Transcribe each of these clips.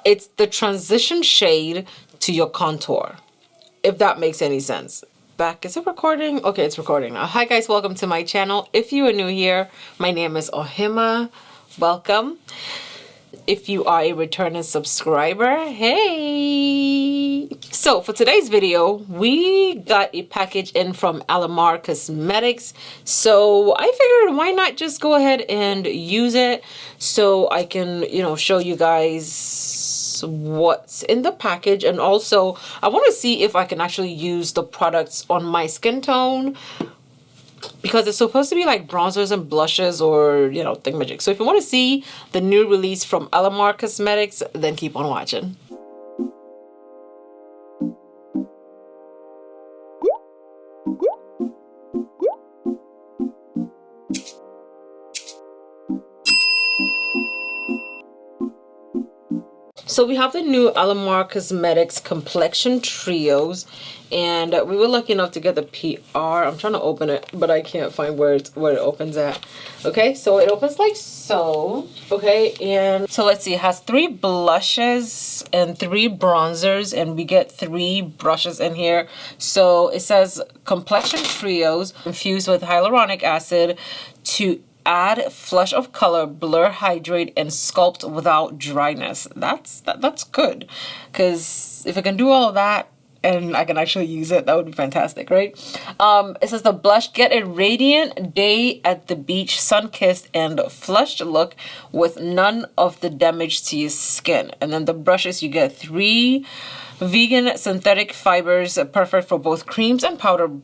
It's the transition shade to your contour, if that makes any sense. Back, is it recording? Okay, it's recording now. Hi guys, welcome to my channel. If you are new here, my name is Ohemaa. Welcome. If you are a returning subscriber, hey! So for today's video, we got a package in from Alamar Cosmetics. So I figured why not just go ahead and use it so I can, show you guys what's in the package. And also I want to see if I can actually use the products on my skin tone, because it's supposed to be like bronzers and blushes or, thingamajigs. So if you want to see the new release from Alamar Cosmetics, then keep on watching. So we have the new Alamar Cosmetics Complexion Trios, and we were lucky enough to get the PR. I'm trying to open it, but I can't find where it opens at. Okay, so it opens like so. Okay, and so let's see, it has 3 blushes and 3 bronzers, and we get 3 brushes in here. So it says Complexion Trios infused with hyaluronic acid to add flush of color, blur, hydrate, and sculpt without dryness. That's good, because if I can do all of that and I can actually use it, that would be fantastic, right? It says the blush, get a radiant day at the beach, sun-kissed and flushed look with none of the damage to your skin. And then the brushes, you get 3 vegan synthetic fibers, perfect for both creams and powders,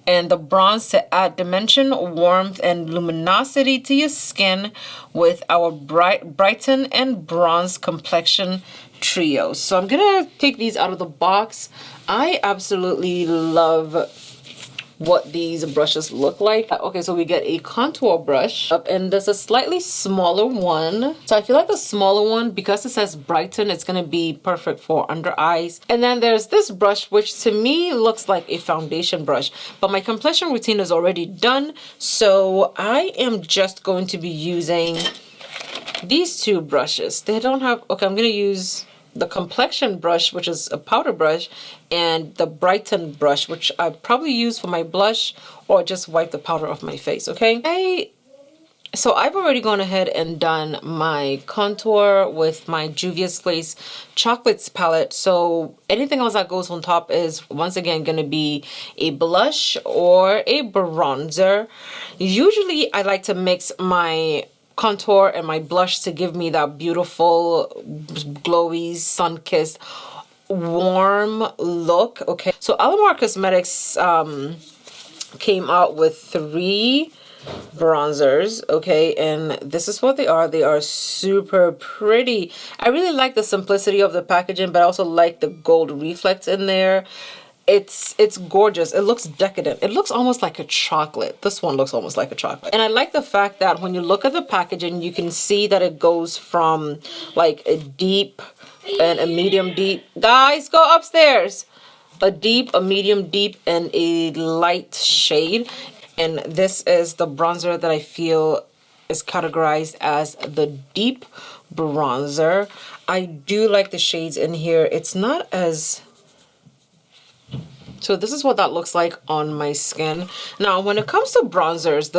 and the bronze to add dimension, warmth, and luminosity to your skin with our brighten and bronze complexion trio. So I'm gonna take these out of the box. I absolutely love what these brushes look like. Okay, so we get a contour brush, and there's a slightly smaller one. So I feel like the smaller one, because it says brighten, it's gonna be perfect for under eyes. And then there's this brush, which to me looks like a foundation brush, but my complexion routine is already done, so I am just going to be using these 2 brushes. They don't have, okay, I'm gonna use the complexion brush, which is a powder brush, and the brighten brush, which I probably use for my blush or just wipe the powder off my face. Okay, so I've already gone ahead and done my contour with my Juvia's Place Chocolates palette. So anything else that goes on top is once again gonna be a blush or a bronzer. Usually I like to mix my contour and my blush to give me that beautiful glowy sun-kissed warm look. Okay, so Alamar Cosmetics came out with 3 bronzers. Okay, and this is what they are. They are super pretty. I really like the simplicity of the packaging, but I also like the gold reflex in there. It's gorgeous. It looks decadent. It looks almost like a chocolate. This one looks almost like a chocolate. And I like the fact that when you look at the packaging, you can see that it goes from like a deep and a medium deep. Guys, go upstairs. A deep, a medium deep, and a light shade. And this is the bronzer that I feel is categorized as the deep bronzer. I do like the shades in here. It's not as... So this is what that looks like on my skin. Now, when it comes to bronzers,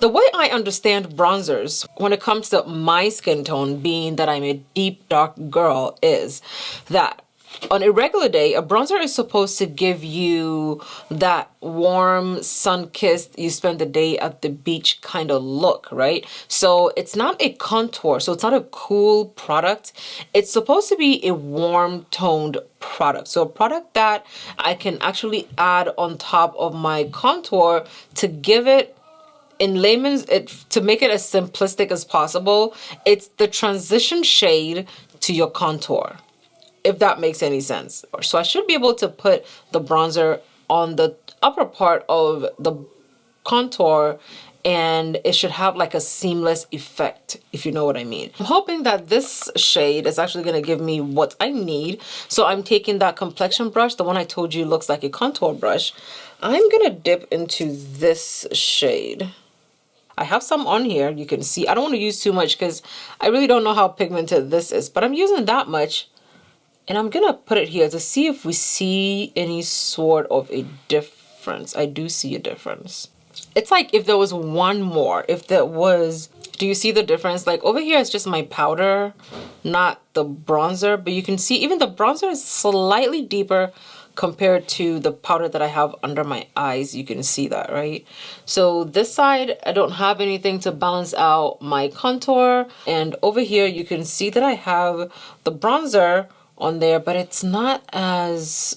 the way I understand bronzers when it comes to my skin tone, being that I'm a deep dark girl, is that on a regular day, a bronzer is supposed to give you that warm, sun-kissed, you spend the day at the beach kind of look, right? So it's not a contour, so it's not a cool product. It's supposed to be a warm toned product. So a product that I can actually add on top of my contour to give it, in layman's, to make it as simplistic as possible, it's the transition shade to your contour, if that makes any sense. So I should be able to put the bronzer on the upper part of the contour, and it should have like a seamless effect, if you know what I mean. I'm hoping that this shade is actually going to give me what I need. So I'm taking that complexion brush, the one I told you looks like a contour brush. I'm going to dip into this shade. I have some on here. You can see. I don't want to use too much because I really don't know how pigmented this is, but I'm using that much. And I'm going to put it here to see if we see any sort of a difference. I do see a difference. It's like if there was one more, if there was, do you see the difference? Like over here, it's just my powder, not the bronzer, but you can see even the bronzer is slightly deeper compared to the powder that I have under my eyes. You can see that, right? So this side, I don't have anything to balance out my contour. And over here, you can see that I have the bronzer on there, but it's not as,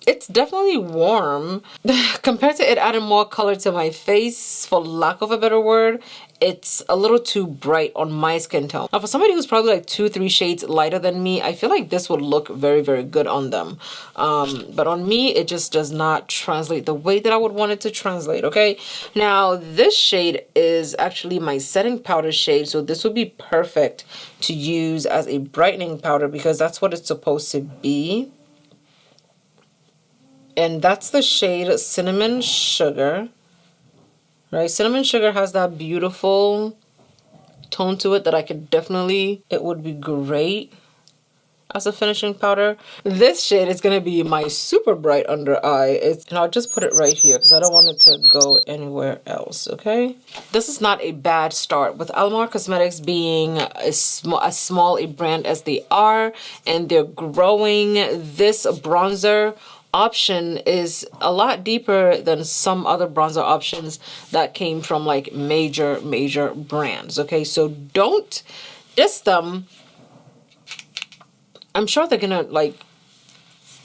it's definitely warm compared to it adding more color to my face, for lack of a better word. It's a little too bright on my skin tone. Now for somebody who's probably like 2-3 shades lighter than me, I feel like this would look very, very good on them. But on me, it just does not translate the way that I would want it to translate, okay? Now this shade is actually my setting powder shade, so this would be perfect to use as a brightening powder because that's what it's supposed to be. And that's the shade Cinnamon Sugar, right? Cinnamon Sugar has that beautiful tone to it that I could definitely, it would be great as a finishing powder. This shade is going to be my super bright under eye. And I'll just put it right here because I don't want it to go anywhere else, okay? This is not a bad start. With Alamar Cosmetics being as small a brand as they are, and they're growing, this bronzer option is a lot deeper than some other bronzer options that came from like major brands, okay? So don't diss them. I'm sure they're gonna, like,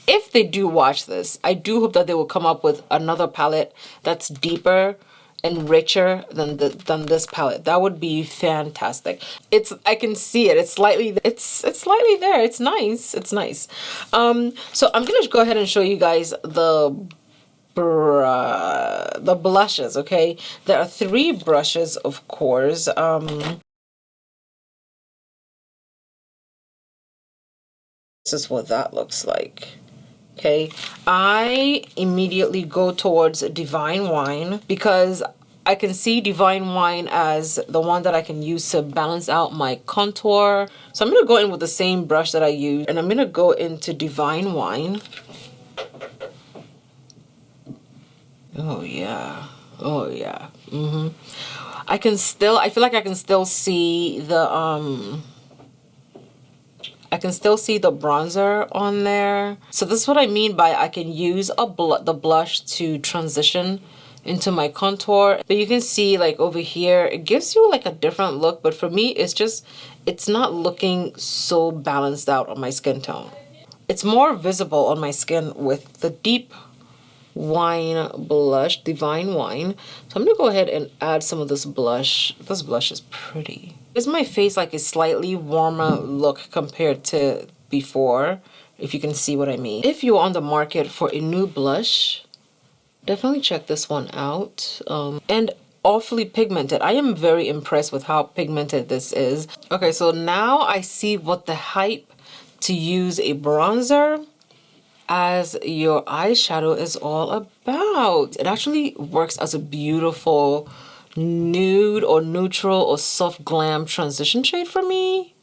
if they do watch this, I do hope that they will come up with another palette that's deeper and richer than this palette. That would be fantastic. I can see it. It's slightly there. It's nice. It's nice. So I'm gonna go ahead and show you guys the blushes. Okay, there are 3 brushes, of course. This is what that looks like. Okay, I immediately go towards Divine Wine because I can see Divine Wine as the one that I can use to balance out my contour. So I'm going to go in with the same brush that I use, and I'm going to go into Divine Wine. Oh yeah. Oh yeah. I feel like I can still see the bronzer on there. So this is what I mean by I can use the blush to transition into my contour. But you can see like over here, it gives you like a different look. But for me, it's not looking so balanced out on my skin tone. It's more visible on my skin with the deep wine blush, Divine Wine. So I'm gonna go ahead and add some of this blush. This blush is pretty. Gives my face like a slightly warmer look compared to before, if you can see what I mean. If you're on the market for a new blush, definitely check this one out. And awfully pigmented. I am very impressed with how pigmented this is. Okay, so now I see what the hype to use a bronzer as your eyeshadow is all about. It actually works as a beautiful nude or neutral or soft glam transition shade for me.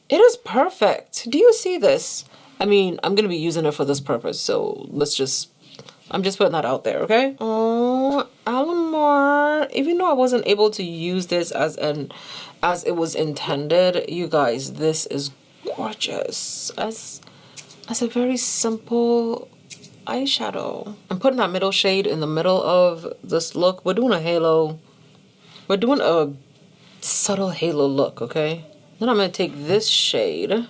It is perfect. Do you see this? I mean, I'm gonna be using it for this purpose, so I'm just putting that out there, okay? Oh, Alamar. Even though I wasn't able to use this as it was intended, you guys, this is gorgeous. As a very simple eyeshadow. I'm putting that middle shade in the middle of this look. We're doing a halo. We're doing a subtle halo look, okay? Then I'm gonna take this shade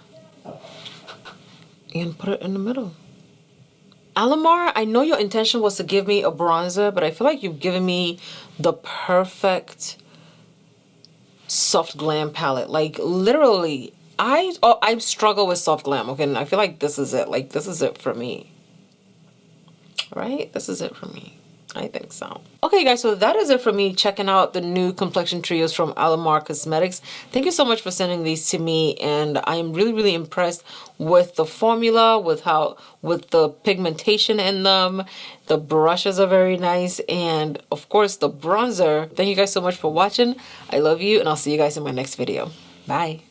and put it in the middle. Alamar, I know your intention was to give me a bronzer, but I feel like you've given me the perfect soft glam palette. Like literally, I struggle with soft glam, okay? And I feel like this is it. Like this is it for me. Right? This is it for me. I think so. Okay, guys, so that is it for me checking out the new complexion trios from Alamar Cosmetics. Thank you so much for sending these to me, and I am really, really impressed with the formula, with the pigmentation in them. The brushes are very nice, and of course the bronzer. Thank you guys so much for watching. I love you, and I'll see you guys in my next video. Bye.